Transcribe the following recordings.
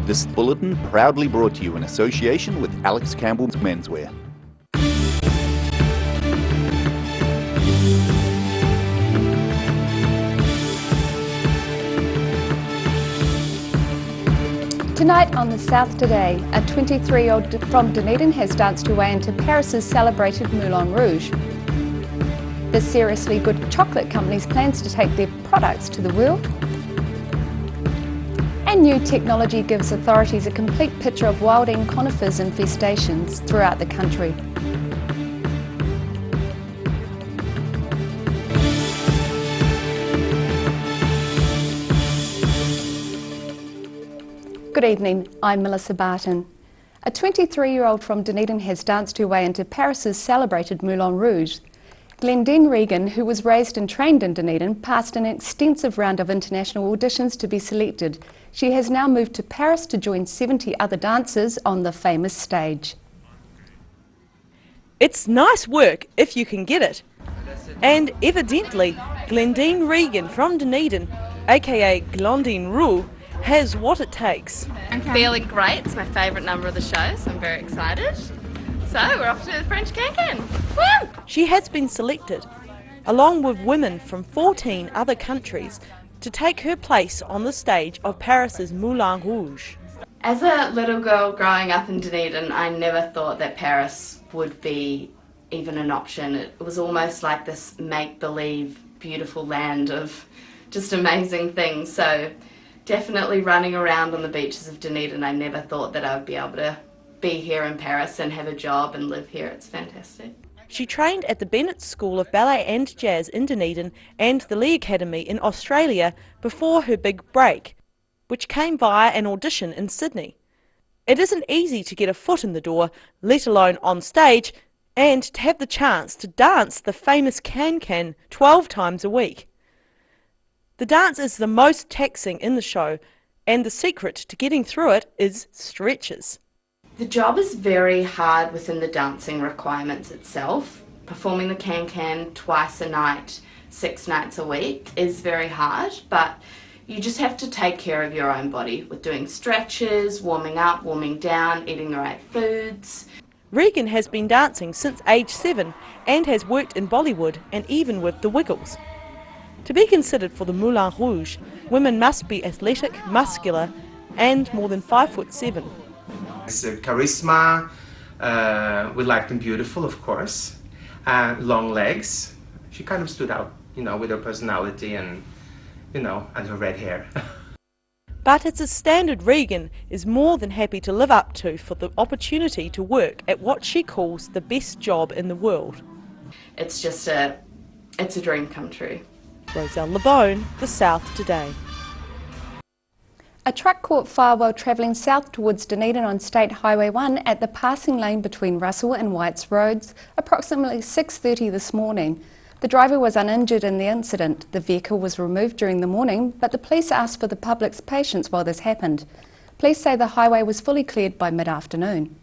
This bulletin proudly brought to you in association with Alex Campbell's Menswear. Tonight on The South Today, a 23-year-old from Dunedin has danced her way into Paris's celebrated Moulin Rouge. The Seriously Good chocolate company's plans to take their products to the world. And new technology gives authorities a complete picture of wilding conifers infestations throughout the country. Good evening, I'm Melissa Barton. A 23-year-old from Dunedin has danced her way into Paris's celebrated Moulin Rouge. Glendine Regan, who was raised and trained in Dunedin, passed an extensive round of international auditions to be selected. She has now moved to Paris to join 70 other dancers on the famous stage. It's nice work if you can get it. And evidently, Glendine Regan from Dunedin, aka Glendine Roux, has what it takes. I'm feeling great. It's my favourite number of the show, so I'm very excited. So we're off to the French Can-Can. Woo! She has been selected, along with women from 14 other countries, to take her place on the stage of Paris's Moulin Rouge. As a little girl growing up in Dunedin, I never thought that Paris would be even an option. It was almost like this make-believe, beautiful land of just amazing things. So definitely running around on the beaches of Dunedin, I never thought that I would be able to be here in Paris and have a job and live here. It's fantastic. She trained at the Bennett School of Ballet and Jazz in Dunedin and the Lee Academy in Australia before her big break, which came via an audition in Sydney. It isn't easy to get a foot in the door, let alone on stage, and to have the chance to dance the famous Can-Can 12 times a week. The dance is the most taxing in the show, and the secret to getting through it is stretches. The job is very hard within the dancing requirements itself. Performing the Can-Can twice a night, 6 nights a week is very hard, but you just have to take care of your own body with doing stretches, warming up, warming down, eating the right foods. Regan has been dancing since age 7 and has worked in Bollywood and even with the Wiggles. To be considered for the Moulin Rouge, women must be athletic, muscular and more than 5'7". It's charisma, we like them beautiful, of course, long legs. She kind of stood out, with her personality and, and her red hair. But it's a standard Regan is more than happy to live up to for the opportunity to work at what she calls the best job in the world. It's a dream come true. Roselle LeBone, The South Today. A truck caught fire while travelling south towards Dunedin on State Highway 1 at the passing lane between Russell and Whites Roads, approximately 6:30 this morning. The driver was uninjured in the incident. The vehicle was removed during the morning, but the police asked for the public's patience while this happened. Police say the highway was fully cleared by mid-afternoon.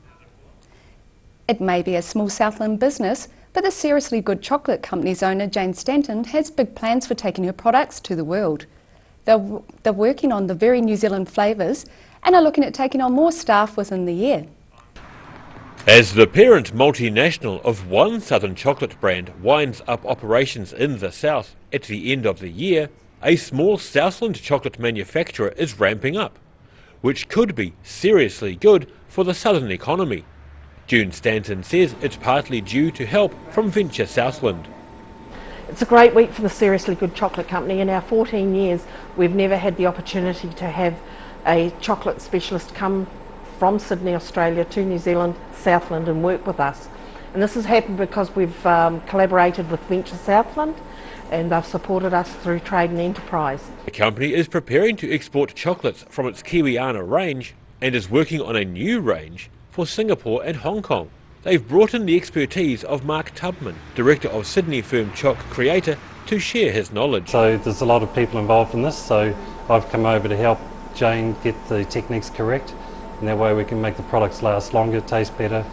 It may be a small Southland business, but the Seriously Good chocolate company's owner, Jane Stanton, has big plans for taking her products to the world. They're working on the very New Zealand flavours and are looking at taking on more staff within the year. As the parent multinational of one Southern chocolate brand winds up operations in the South at the end of the year, a small Southland chocolate manufacturer is ramping up, which could be seriously good for the Southern economy. June Stanton says it's partly due to help from Venture Southland. It's a great week for the Seriously Good Chocolate Company. In our 14 years, we've never had the opportunity to have a chocolate specialist come from Sydney, Australia to New Zealand, Southland and work with us. And this has happened because we've collaborated with Venture Southland and they've supported us through trade and enterprise. The company is preparing to export chocolates from its Kiwiana range and is working on a new range for Singapore and Hong Kong. They've brought in the expertise of Mark Tubman, director of Sydney firm Choc Creator, to share his knowledge. So there's a lot of people involved in this, so I've come over to help Jane get the techniques correct, and that way we can make the products last longer, taste better,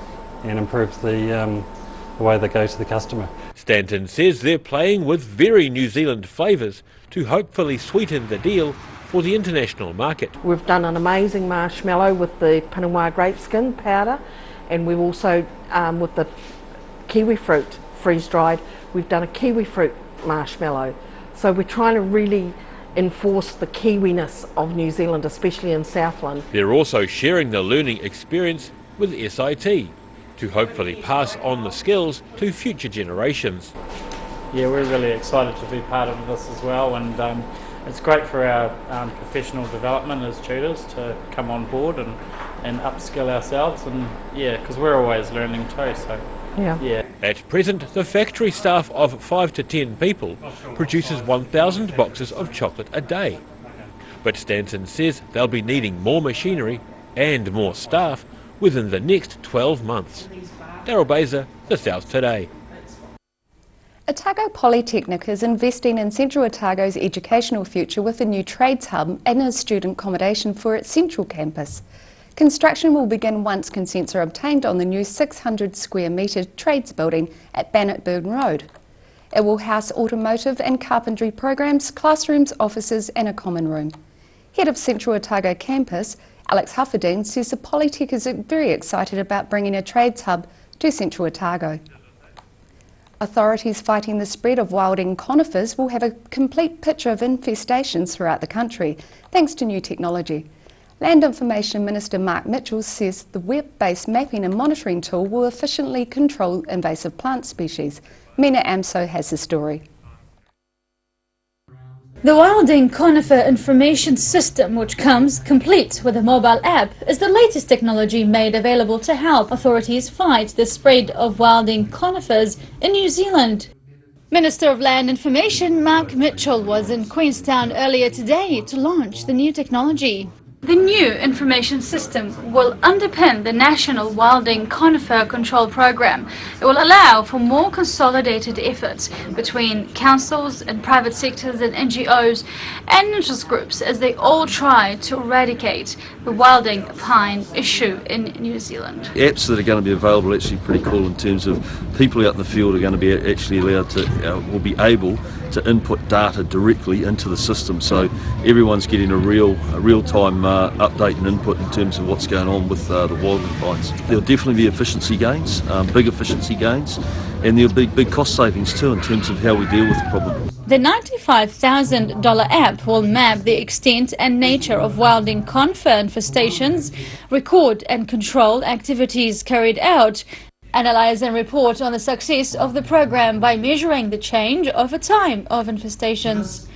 and improve the way they go to the customer. Stanton says they're playing with very New Zealand flavours to hopefully sweeten the deal for the international market. We've done an amazing marshmallow with the Pinot grape skin powder, and we've also, with the kiwi fruit freeze-dried, we've done a kiwi fruit marshmallow. So we're trying to really enforce the kiwiness of New Zealand, especially in Southland. They're also sharing the learning experience with SIT to hopefully pass on the skills to future generations. Yeah, we're really excited to be part of this as well, and it's great for our professional development as tutors to come on board and upskill ourselves, and yeah, because we're always learning too, so yeah. At present, the factory staff of 5 to 10 people produces 1,000 boxes of chocolate a day. But Stanton says they'll be needing more machinery and more staff within the next 12 months. Daryl Baser, The South Today. Otago Polytechnic is investing in Central Otago's educational future with a new trades hub and a student accommodation for its central campus. Construction will begin once consents are obtained on the new 600 square metre trades building at Bannockburn Road. It will house automotive and carpentry programs, classrooms, offices and a common room. Head of Central Otago campus, Alex Hufferdine, says the Polytech is very excited about bringing a trades hub to Central Otago. Authorities fighting the spread of wilding conifers will have a complete picture of infestations throughout the country, thanks to new technology. Land Information Minister Mark Mitchell says the web-based mapping and monitoring tool will efficiently control invasive plant species. Mina Amso has the story. The Wilding Conifer Information System, which comes complete with a mobile app, is the latest technology made available to help authorities fight the spread of wilding conifers in New Zealand. Minister of Land Information Mark Mitchell was in Queenstown earlier today to launch the new technology. The new information system will underpin the National Wilding Conifer Control Program. It will allow for more consolidated efforts between councils and private sectors and NGOs and interest groups as they all try to eradicate the wilding pine issue in New Zealand. Apps that are going to be available are actually pretty cool in terms of people out in the field are going to be actually allowed to, will be able to input data directly into the system, so everyone's getting a real-time update and input in terms of what's going on with the wilding pines. There'll definitely be efficiency gains, big efficiency gains, and there'll be big cost savings too in terms of how we deal with the problem. The $95,000 app will map the extent and nature of wilding conifer infestations, record and control activities carried out, analyze and report on the success of the program by measuring the change over time of infestations.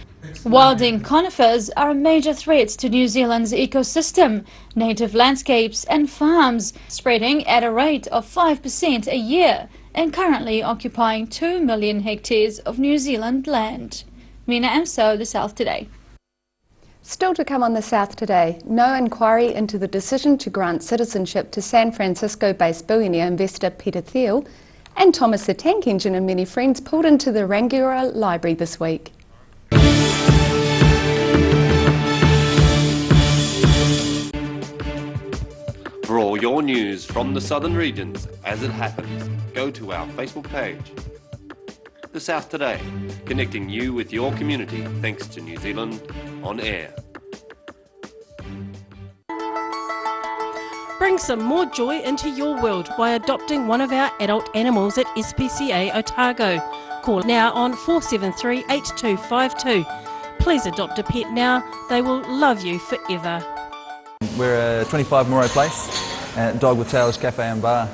Wilding conifers are a major threat to New Zealand's ecosystem, native landscapes and farms, spreading at a rate of 5% a year and currently occupying 2 million hectares of New Zealand land. Mina Amso, The South Today. Still to come on The South Today, no inquiry into the decision to grant citizenship to San Francisco-based billionaire investor Peter Thiel, and Thomas the Tank Engine and many friends pulled into the Rangiora Library this week. For all your news from the southern regions as it happens, go to our Facebook page. The South Today, connecting you with your community thanks to New Zealand On Air. Bring some more joy into your world by adopting one of our adult animals at SPCA Otago. Call now on 473 8252. Please adopt a pet now, they will love you forever. We're a 25 Moray Place, Dog with Tails Cafe and Bar.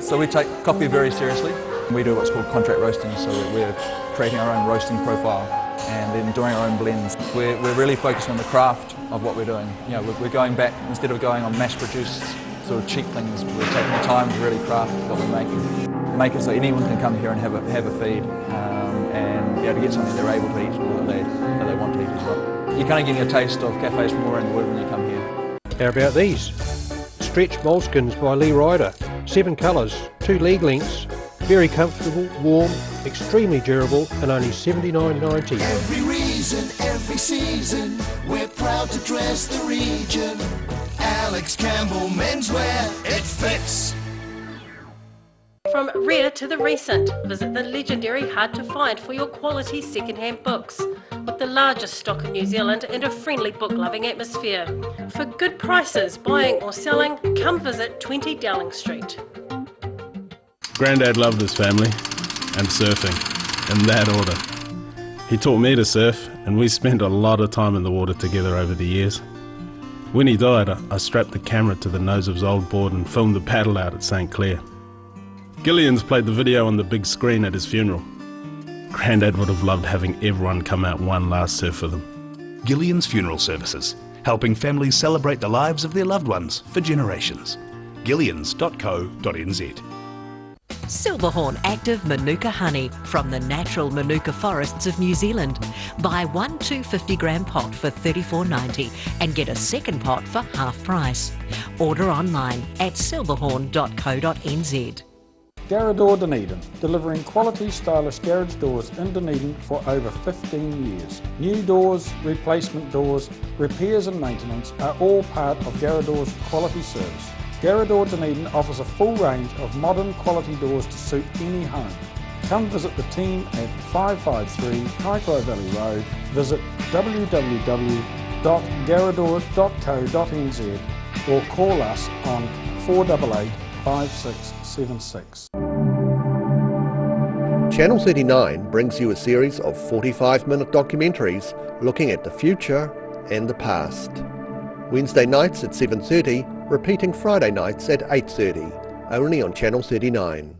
So we take coffee very seriously. We do what's called contract roasting, so we're creating our own roasting profile and then doing our own blends. We're really focused on the craft of what we're doing. You know, we're going back, instead of going on mass-produced sort of cheap things, we're taking the time to really craft what we're making. Make it so anyone can come here and have a feed and be able to get something they're able to eat or that they want to eat as well. You're kind of getting a taste of cafes from all around the world when you come here. How about these? Stretch moleskins by Lee Ryder. 7 colours, 2 leg lengths. Very comfortable, warm, extremely durable, and only $79.90. Every reason, every season, we're proud to dress the region. Alex Campbell Menswear, it fits. From rare to the recent, visit the legendary Hard to Find for your quality second-hand books, with the largest stock in New Zealand and a friendly book-loving atmosphere. For good prices, buying or selling, come visit 20 Dowling Street. Grandad loved his family and surfing, in that order. He taught me to surf, and we spent a lot of time in the water together over the years. When he died, I strapped the camera to the nose of his old board and filmed the paddle out at St Clair. Gillian's played the video on the big screen at his funeral. Grandad would have loved having everyone come out one last surf with him. Gillian's Funeral Services, helping families celebrate the lives of their loved ones for generations. Gillians.co.nz. Silverhorn Active Manuka Honey from the natural Manuka forests of New Zealand. Buy one 250-gram pot for $34.90 and get a second pot for half price. Order online at silverhorn.co.nz. Garrador Dunedin, delivering quality stylish garage doors in Dunedin for over 15 years. New doors, replacement doors, repairs and maintenance are all part of Garrador's quality service. Garrador Dunedin offers a full range of modern quality doors to suit any home. Come visit the team at 553 Kaikoai Valley Road. Visit www.garrador.co.nz or call us on 488 5676. Channel 39 brings you a series of 45-minute documentaries looking at the future and the past. Wednesday nights at 7:30, repeating Friday nights at 8:30, only on Channel 39.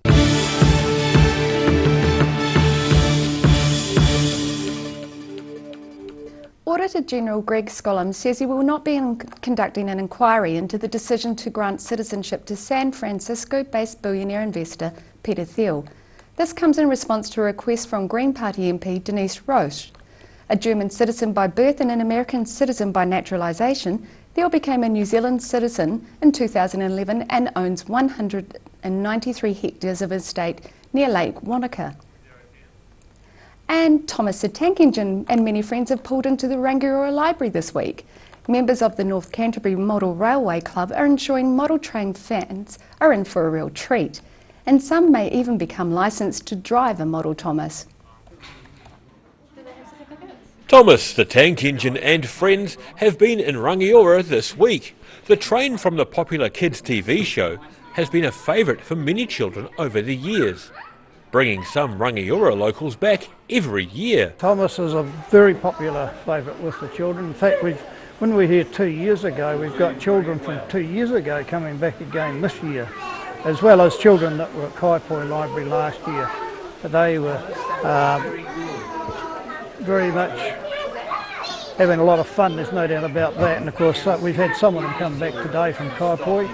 Auditor General Greg Scollum says he will not be conducting an inquiry into the decision to grant citizenship to San Francisco-based billionaire investor Peter Thiel. This comes in response to a request from Green Party MP Denise Roche. A German citizen by birth and an American citizen by naturalisation, Thiel became a New Zealand citizen in 2011 and owns 193 hectares of estate near Lake Wanaka. And Thomas the Tank Engine and many friends have pulled into the Rangiora Library this week. Members of the North Canterbury Model Railway Club are ensuring model train fans are in for a real treat. And some may even become licensed to drive a Model Thomas. Thomas the Tank Engine and friends have been in Rangiora this week. The train from the popular kids TV show has been a favourite for many children over the years, bringing some Rangiora locals back every year. Thomas is a very popular favourite with the children. In fact, when we were here 2 years ago, we've got children from 2 years ago coming back again this year, as well as children that were at Kaipoi Library last year. They were very much having a lot of fun, there's no doubt about that. And of course we've had some of them come back today from Kaipoi,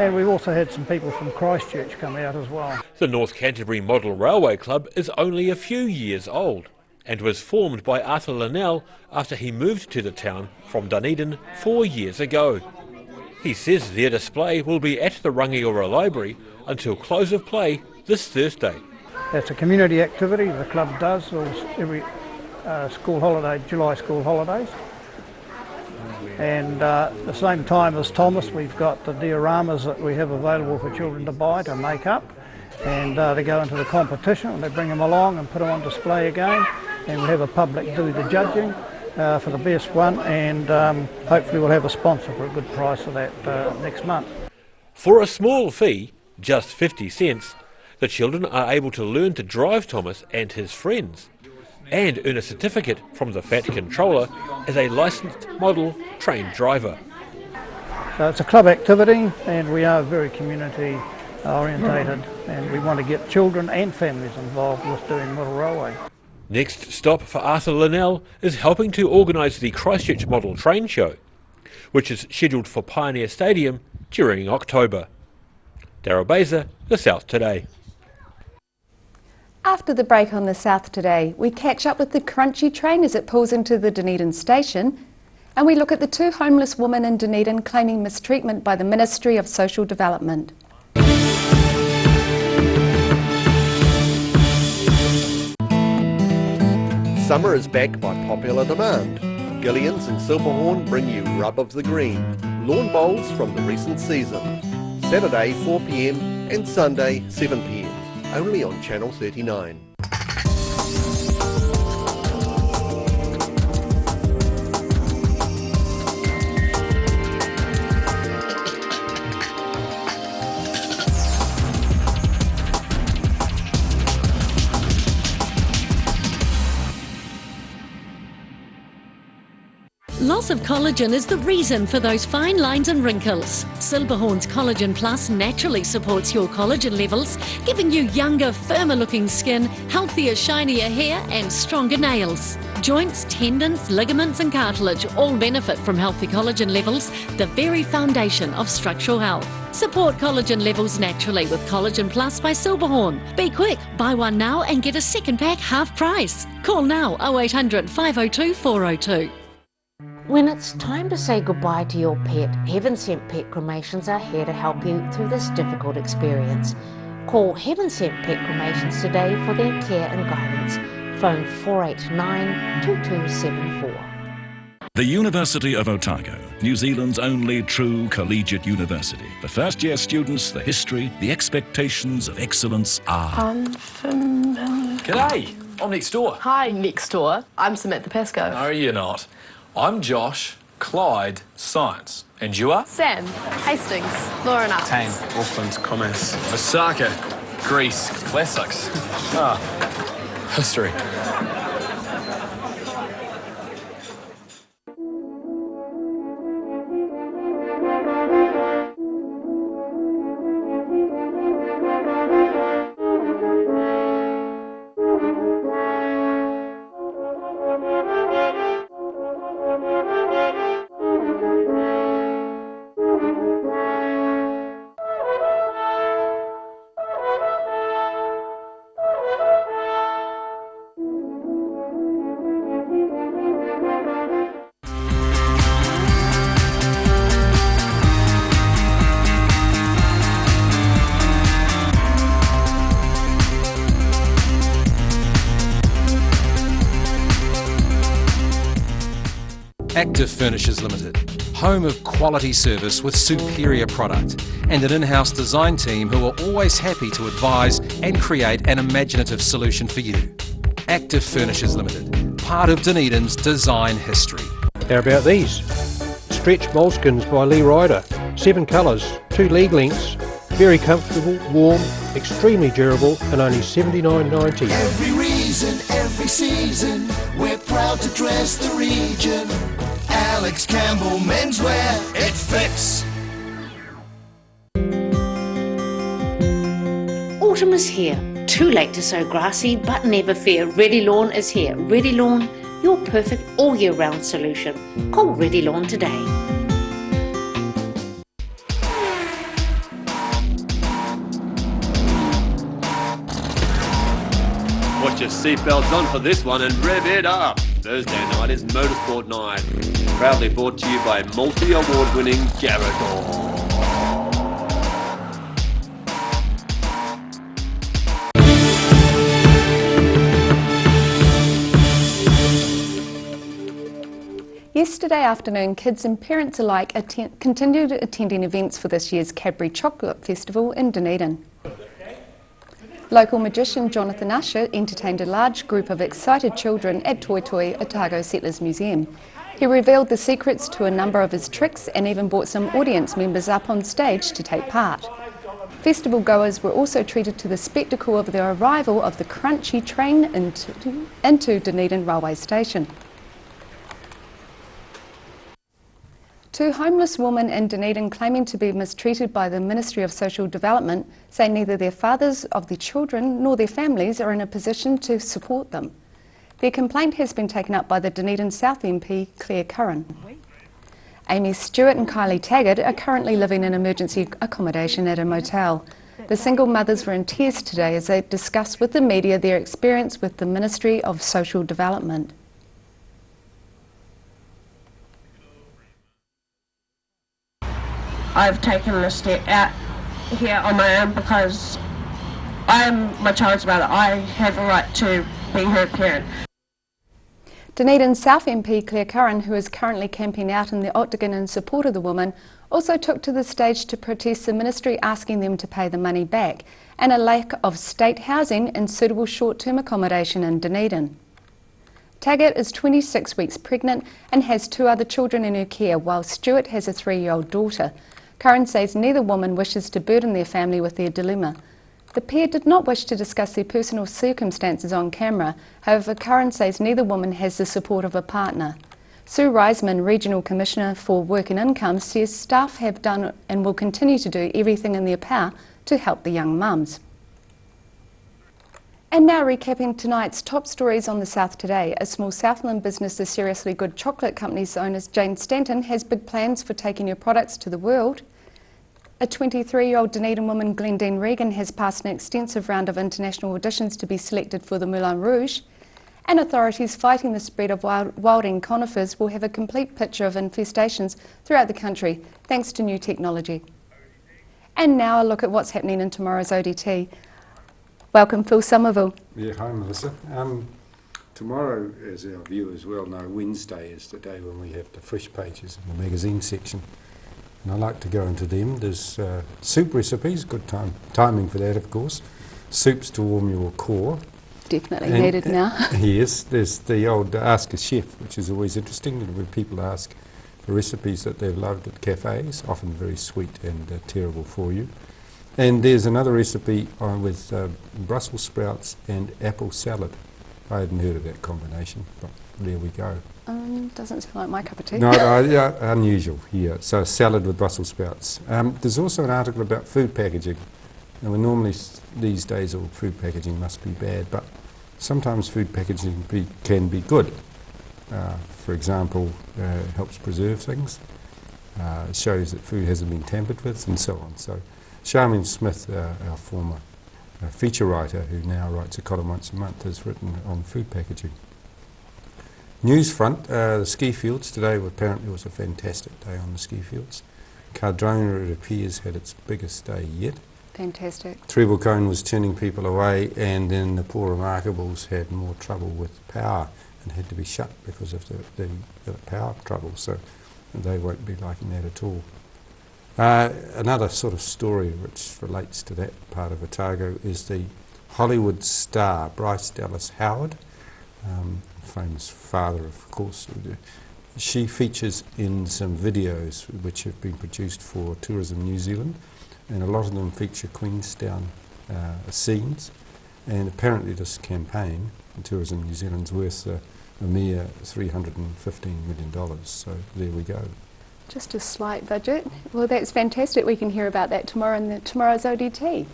and we've also had some people from Christchurch come out as well. The North Canterbury Model Railway Club is only a few years old and was formed by Arthur Linnell after he moved to the town from Dunedin 4 years ago. He says their display will be at the Rangiora Library until close of play this Thursday. It's a community activity the club does every school holiday, July school holidays. And at the same time as Thomas, we've got the dioramas that we have available for children to buy to make up, and they go into the competition and they bring them along and put them on display again, and we have a public do the judging for the best one, and hopefully we'll have a sponsor for a good price for that next month. For a small fee, just 50 cents, the children are able to learn to drive Thomas and his friends, and earn a certificate from the FAT controller as a licensed model train driver. So it's a club activity, and we are very community orientated, and we want to get children and families involved with doing model railway. Next stop for Arthur Linnell is helping to organise the Christchurch Model Train Show, which is scheduled for Pioneer Stadium during October. Daryl Baser, The South Today. After the break on The South Today, we catch up with the Crunchy train as it pulls into the Dunedin station, and we look at the 2 homeless women in Dunedin claiming mistreatment by the Ministry of Social Development. Summer is back by popular demand. Gillians and Silverhorn bring you Rub of the Green, lawn bowls from the recent season. Saturday 4 p.m and Sunday 7 p.m. only on Channel 39. Loss of collagen is the reason for those fine lines and wrinkles. Silberhorn's Collagen Plus naturally supports your collagen levels, giving you younger, firmer looking skin, healthier, shinier hair and stronger nails. Joints, tendons, ligaments and cartilage all benefit from healthy collagen levels, the very foundation of structural health. Support collagen levels naturally with Collagen Plus by Silberhorn. Be quick, buy one now and get a second pack half price. Call now 0800 502 402. When it's time to say goodbye to your pet, Heaven Sent Pet Cremations are here to help you through this difficult experience. Call Heaven Sent Pet Cremations today for their care and guidance. Phone 489-2274. The University of Otago, New Zealand's only true collegiate university. For first-year students, the history, the expectations of excellence are Unfamiliar. G'day, I'm next door. Hi, next door. I'm Samantha Pascoe. No, you're not. I'm Josh, Clyde, Science. And you are? Sam, Hastings, Laura and Tane, Auckland, Commerce. Osaka, Greece, Classics. History. Active Furnishers Limited, home of quality service with superior product and an in-house design team who are always happy to advise and create an imaginative solution for you. Active Furnishers Limited, part of Dunedin's design history. How about these? Stretch moleskins by Lee Ryder, 7 colours, 2 leg lengths, very comfortable, warm, extremely durable and only $79.90. Every reason, every season, we're proud to dress the region. Alex Campbell Menswear, it fits. Autumn is here. Too late to sow grass seed, but never fear. Ready Lawn is here. Ready Lawn, your perfect all year round solution. Call Ready Lawn today. Put your seatbelts on for this one and rev it up. Thursday night is Motorsport Night. Proudly brought to you by multi-award winning Garrador. Yesterday afternoon, kids and parents alike continued attending events for this year's Cadbury Chocolate Festival in Dunedin. Local magician Jonathan Usher entertained a large group of excited children at Toi Toi Otago Settlers Museum. He revealed the secrets to a number of his tricks and even brought some audience members up on stage to take part. Festival goers were also treated to the spectacle of the arrival of the Crunchy train into Dunedin Railway Station. 2 homeless women in Dunedin claiming to be mistreated by the Ministry of Social Development say neither their fathers of the children nor their families are in a position to support them. Their complaint has been taken up by the Dunedin South MP Claire Curran. Amy Stewart and Kylie Taggart are currently living in emergency accommodation at a motel. The single mothers were in tears today as they discussed with the media their experience with the Ministry of Social Development. I've taken a step out here on my own because I am my child's mother. I have a right to be her parent. Dunedin South MP Claire Curran, who is currently camping out in the Octagon in support of the woman, also took to the stage to protest the ministry asking them to pay the money back and a lack of state housing and suitable short-term accommodation in Dunedin. Taggart is 26 weeks pregnant and has 2 other children in her care, while Stuart has a 3-year-old daughter. Curran says neither woman wishes to burden their family with their dilemma. The pair did not wish to discuss their personal circumstances on camera. However, Curran says neither woman has the support of a partner. Sue Reisman, Regional Commissioner for Work and Income, says staff have done and will continue to do everything in their power to help the young mums. And now recapping tonight's top stories on the South Today. A small Southland business, the Seriously Good Chocolate Company's owner Jane Stanton, has big plans for taking her products to the world. A 23-year-old Dunedin woman, Glendine Regan, has passed an extensive round of international auditions to be selected for the Moulin Rouge. And authorities fighting the spread of wilding conifers will have a complete picture of infestations throughout the country, thanks to new technology. And now a look at what's happening in tomorrow's ODT. Welcome, Phil Somerville. Yeah, hi Melissa. Tomorrow, as our viewers well know, Wednesday is the day when we have the fresh pages in the magazine section. And I like to go into them. There's soup recipes, good timing for that, of course. Soups to warm your core. Definitely needed now. Yes, there's the old Ask a Chef, which is always interesting, when people ask for recipes that they've loved at cafes, often very sweet and terrible for you. And there's another recipe with Brussels sprouts and apple salad. I hadn't heard of that combination, but there we go. Doesn't sound like my cup of tea. No, yeah, unusual here. So salad with Brussels sprouts. There's also an article about food packaging. And normally these days all food packaging must be bad, but sometimes food packaging can be good. For example, it helps preserve things, shows that food hasn't been tampered with, and so on. So Charmaine Smith, our former feature writer, who now writes a column once a month, has written on food packaging. News front, the ski fields today apparently was a fantastic day on the ski fields. Cardrona, it appears, had its biggest day yet. Fantastic. Treble Cone was turning people away, and then the Poor Remarkables had more trouble with power and had to be shut because of the power trouble, so they won't be liking that at all. Another sort of story which relates to that part of Otago is the Hollywood star Bryce Dallas Howard, famous father, of course. She features in some videos which have been produced for Tourism New Zealand, and a lot of them feature Queenstown scenes, and apparently this campaign, Tourism New Zealand's worth a mere $315 million, so there we go. Just a slight budget. Well, that's fantastic. We can hear about that tomorrow in tomorrow's ODT.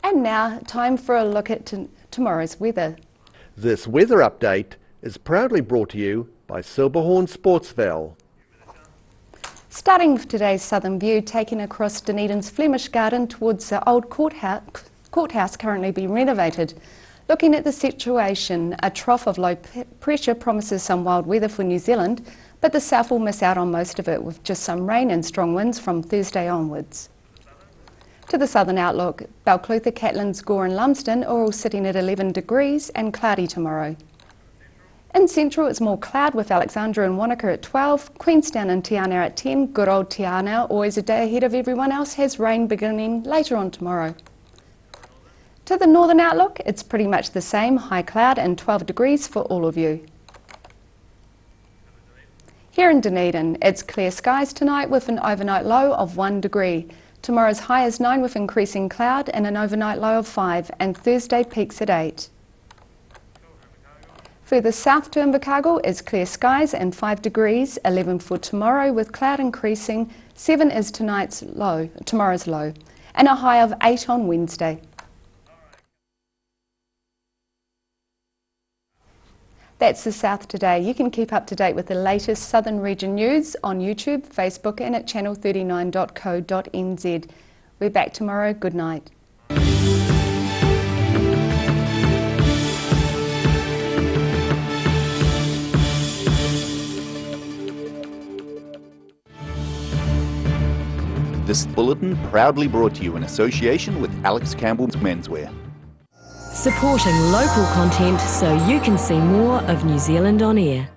And now, time for a look at tomorrow's weather. This weather update is proudly brought to you by Silberhorn Sportsval. Starting with today's southern view, taken across Dunedin's Flemish Garden towards the old courthouse currently being renovated. Looking at the situation, a trough of low pressure promises some wild weather for New Zealand, but the south will miss out on most of it with just some rain and strong winds from Thursday onwards. To the southern outlook, Balclutha, Catlins, Gore and Lumsden are all sitting at 11 degrees and cloudy tomorrow. In central, it's more cloud with Alexandra and Wanaka at 12, Queenstown and Te Anau at 10. Good old Te Anau, always a day ahead of everyone else, has rain beginning later on tomorrow. To the northern outlook, it's pretty much the same, high cloud and 12 degrees for all of you. Here in Dunedin, it's clear skies tonight with an overnight low of 1 degree. Tomorrow's high is 9 with increasing cloud and an overnight low of 5, and Thursday peaks at 8. Further south to Invercargill is clear skies and 5 degrees, 11 for tomorrow with cloud increasing, 7 is tomorrow's low, and a high of 8 on Wednesday. That's the South Today. You can keep up to date with the latest Southern Region news on YouTube, Facebook and at channel39.co.nz. We're back tomorrow. Good night. This bulletin proudly brought to you in association with Alex Campbell's Menswear. supporting local content so you can see more of New Zealand on air.